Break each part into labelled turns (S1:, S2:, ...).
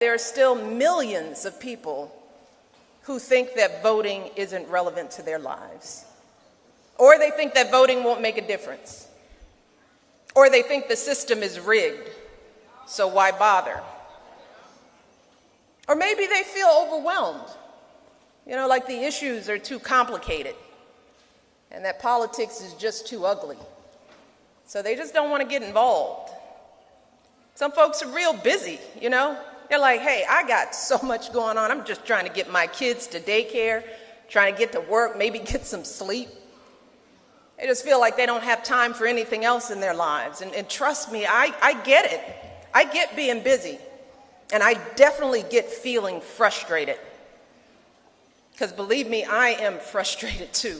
S1: There are still millions of people who think that voting isn't relevant to their lives, or they think that voting won't make a difference, or they think the system is rigged, so why bother? Or maybe they feel overwhelmed, like the issues are too complicated and that politics is just too ugly, so they just don't want to get involved. Some folks are real busy, They're like, hey, I got so much going on. I'm just trying to get my kids to daycare, trying to get to work, maybe get some sleep. They just feel like they don't have time for anything else in their lives. And trust me, I get it. I get being busy. And I definitely get feeling frustrated. Because believe me, I am frustrated too.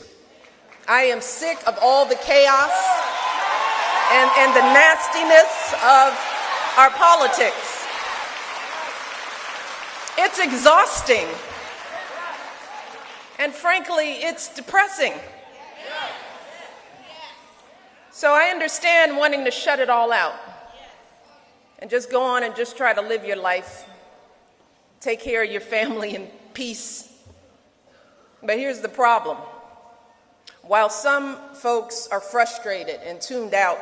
S1: I am sick of all the chaos and the nastiness of our politics. It's exhausting. And frankly, it's depressing. So I understand wanting to shut it all out and just go on and just try to live your life, take care of your family in peace. But here's the problem. While some folks are frustrated and tuned out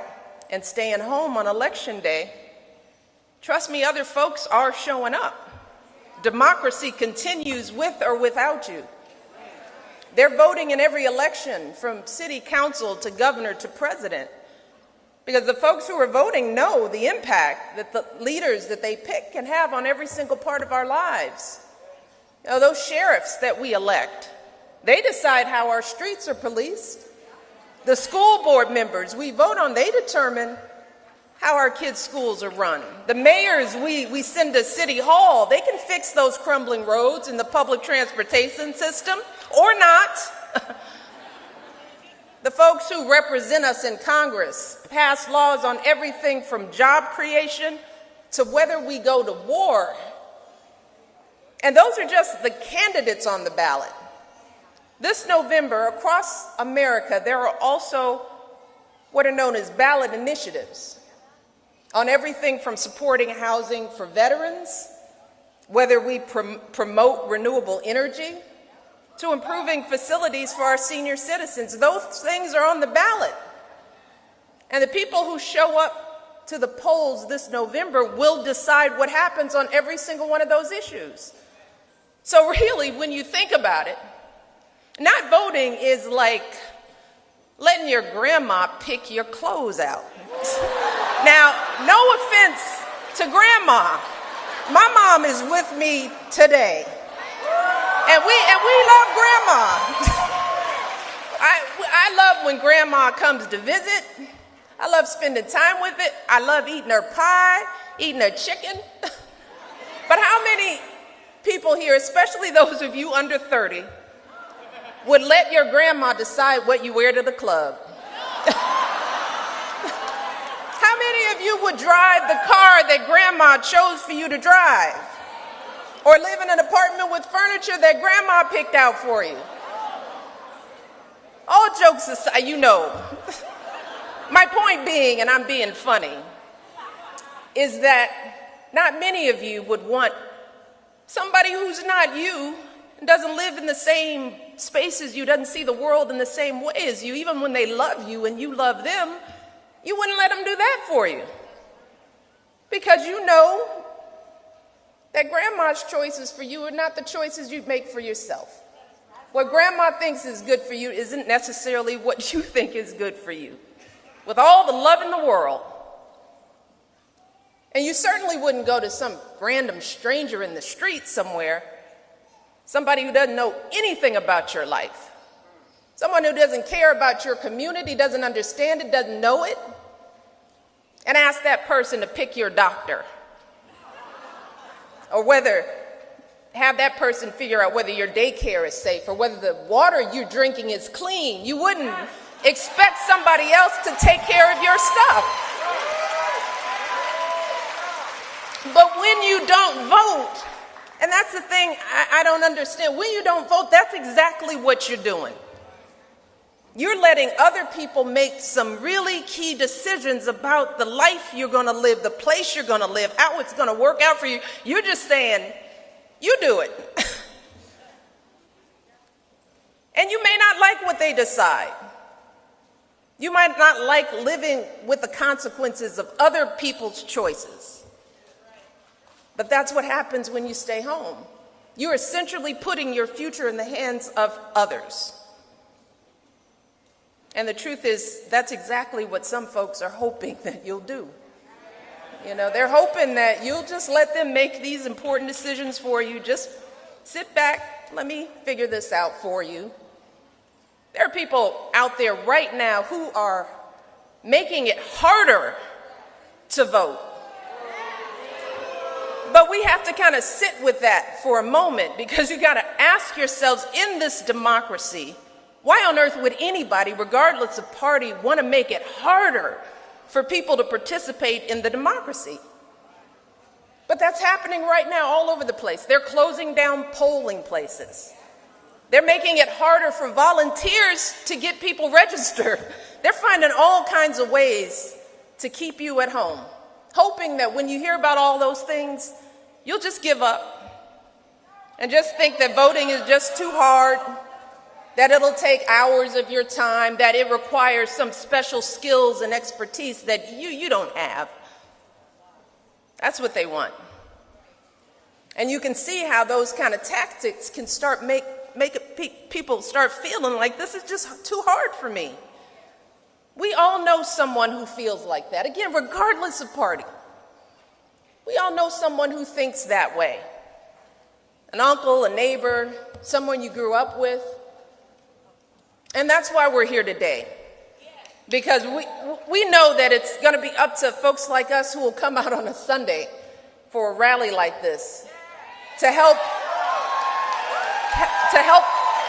S1: and staying home on election day, trust me, other folks are showing up. Democracy continues with or without you. They're voting in every election, from city council to governor to president, because the folks who are voting know the impact that the leaders that they pick can have on every single part of our lives. Those sheriffs that we elect, they decide how our streets are policed. The school board members we vote on, they determine how our kids' schools are run. The mayors we send to City Hall, they can fix those crumbling roads in the public transportation system, or not. The folks who represent us in Congress pass laws on everything from job creation to whether we go to war. And those are just the candidates on the ballot. This November, across America, there are also what are known as ballot initiatives on everything from supporting housing for veterans, whether we promote renewable energy, to improving facilities for our senior citizens. Those things are on the ballot. And the people who show up to the polls this November will decide what happens on every single one of those issues. So really, when you think about it, not voting is like letting your grandma pick your clothes out. Now, no offense to grandma. My mom is with me today. And we love grandma. I love when grandma comes to visit. I love spending time with it. I love eating her pie, eating her chicken. But how many people here, especially those of you under 30, would let your grandma decide what you wear to the club? How many of you would drive the car that grandma chose for you to drive? Or live in an apartment with furniture that grandma picked out for you? All jokes aside, My point being, and I'm being funny, is that not many of you would want somebody who's not you, and doesn't live in the same space as you, doesn't see the world in the same way as you, even when they love you and you love them, you wouldn't let them do that for you. Because you know that grandma's choices for you are not the choices you make for yourself. What grandma thinks is good for you isn't necessarily what you think is good for you, with all the love in the world. And you certainly wouldn't go to some random stranger in the street somewhere, somebody who doesn't know anything about your life, someone who doesn't care about your community, doesn't understand it, doesn't know it, and ask that person to pick your doctor. Or have that person figure out whether your daycare is safe or whether the water you're drinking is clean. You wouldn't expect somebody else to take care of your stuff. But when you don't vote, and that's the thing I don't understand, when you don't vote, that's exactly what you're doing. You're letting other people make some really key decisions about the life you're going to live, the place you're going to live, how it's going to work out for you. You're just saying, you do it. And you may not like what they decide. You might not like living with the consequences of other people's choices. But that's what happens when you stay home. You're essentially putting your future in the hands of others. And the truth is, that's exactly what some folks are hoping that you'll do. You know, they're hoping that you'll just let them make these important decisions for you. Just sit back, let me figure this out for you. There are people out there right now who are making it harder to vote. But we have to kind of sit with that for a moment, because you got to ask yourselves, in this democracy, why on earth would anybody, regardless of party, want to make it harder for people to participate in the democracy? But that's happening right now all over the place. They're closing down polling places. They're making it harder for volunteers to get people registered. They're finding all kinds of ways to keep you at home, hoping that when you hear about all those things, you'll just give up and just think that voting is just too hard, that it'll take hours of your time, that it requires some special skills and expertise that you don't have. That's what they want. And you can see how those kind of tactics can start make people start feeling like this is just too hard for me. We all know someone who feels like that. Again, regardless of party. We all know someone who thinks that way. An uncle, a neighbor, someone you grew up with. And that's why we're here today. Because we know that it's going to be up to folks like us who will come out on a Sunday for a rally like this to help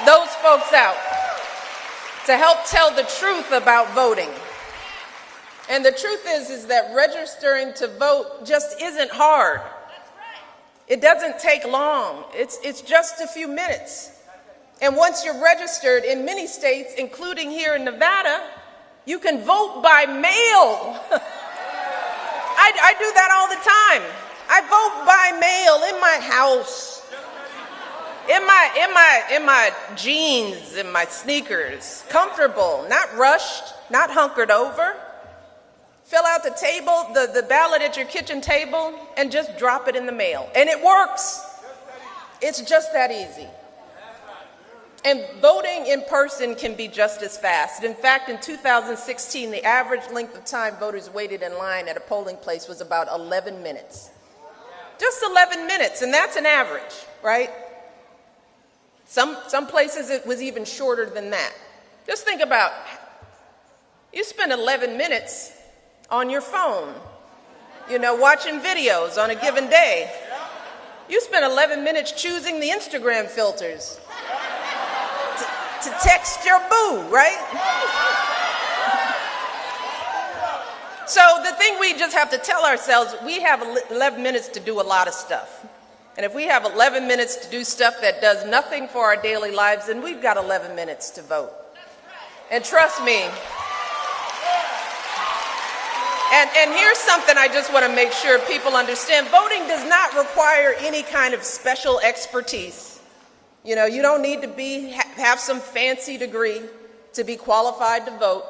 S1: those folks out, to help tell the truth about voting. And the truth is that registering to vote just isn't hard. It doesn't take long. It's just a few minutes. And once you're registered, in many states, including here in Nevada, you can vote by mail. I do that all the time. I vote by mail in my house, in my jeans, in my sneakers, comfortable, not rushed, not hunkered over. Fill out the table, the ballot at your kitchen table, and just drop it in the mail. And it works. It's just that easy. And voting in person can be just as fast. In fact, in 2016, the average length of time voters waited in line at a polling place was about 11 minutes. Just 11 minutes, and that's an average, right? Some places it was even shorter than that. Just think about, you spend 11 minutes on your phone, watching videos on a given day. You spend 11 minutes choosing the Instagram filters to text your boo, right? So the thing we just have to tell ourselves, we have 11 minutes to do a lot of stuff. And if we have 11 minutes to do stuff that does nothing for our daily lives, then we've got 11 minutes to vote. And trust me, and here's something I just want to make sure people understand. Voting does not require any kind of special expertise. You don't need to have some fancy degree to be qualified to vote.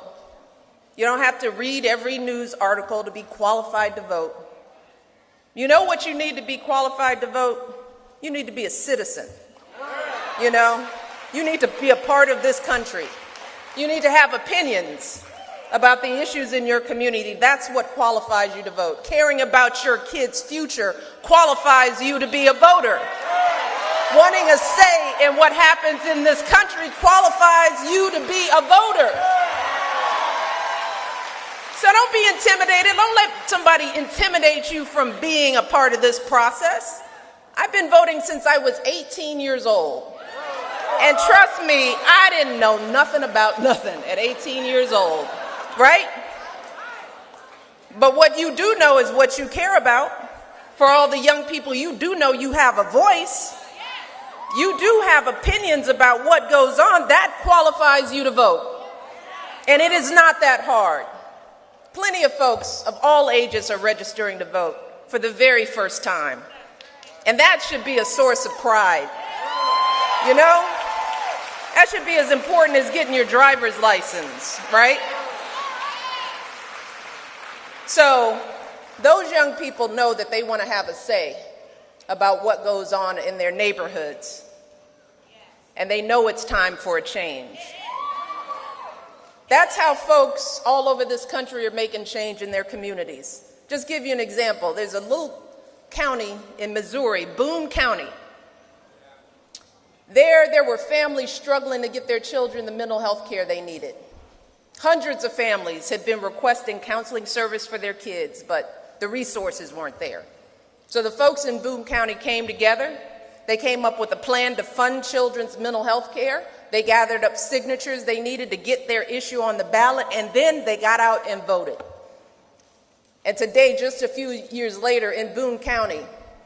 S1: You don't have to read every news article to be qualified to vote. You know what you need to be qualified to vote? You need to be a citizen. You need to be a part of this country. You need to have opinions about the issues in your community. That's what qualifies you to vote. Caring about your kids' future qualifies you to be a voter. Wanting a say in what happens in this country qualifies you to be a voter. So don't be intimidated. Don't let somebody intimidate you from being a part of this process. I've been voting since I was 18 years old. And trust me, I didn't know nothing about nothing at 18 years old, right? But what you do know is what you care about. For all the young people, you do know you have a voice. You do have opinions about what goes on. That qualifies you to vote. And it is not that hard. Plenty of folks of all ages are registering to vote for the very first time. And that should be a source of pride. You know? That should be as important as getting your driver's license, right? So those young people know that they want to have a say about what goes on in their neighborhoods. And they know it's time for a change. That's how folks all over this country are making change in their communities. Just give you an example. There's a little county in Missouri, Boone County. There were families struggling to get their children the mental health care they needed. Hundreds of families had been requesting counseling service for their kids, but the resources weren't there. So the folks in Boone County came together. They came up with a plan to fund children's mental health care. They gathered up signatures they needed to get their issue on the ballot, and then they got out and voted. And today, just a few years later, in Boone County,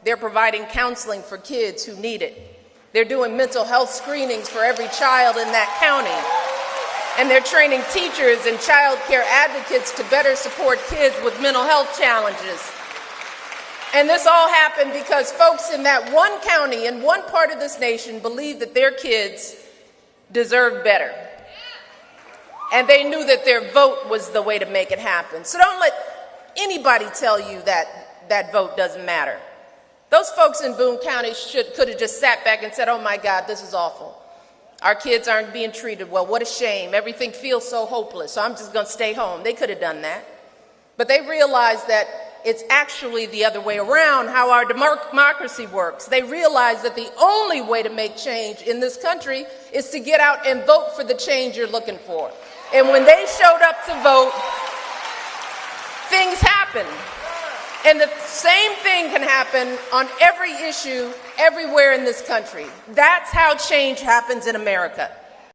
S1: they're providing counseling for kids who need it. They're doing mental health screenings for every child in that county. And they're training teachers and child care advocates to better support kids with mental health challenges. And this all happened because folks in that one county, in one part of this nation, believed that their kids deserved better. And they knew that their vote was the way to make it happen. So don't let anybody tell you that that vote doesn't matter. Those folks in Boone County could have just sat back and said, oh my God, this is awful. Our kids aren't being treated well. What a shame. Everything feels so hopeless, so I'm just going to stay home. They could have done that. But they realized that it's actually the other way around, how our democracy works. They realize that the only way to make change in this country is to get out and vote for the change you're looking for. And when they showed up to vote, things happened. And the same thing can happen on every issue, everywhere in this country. That's how change happens in America.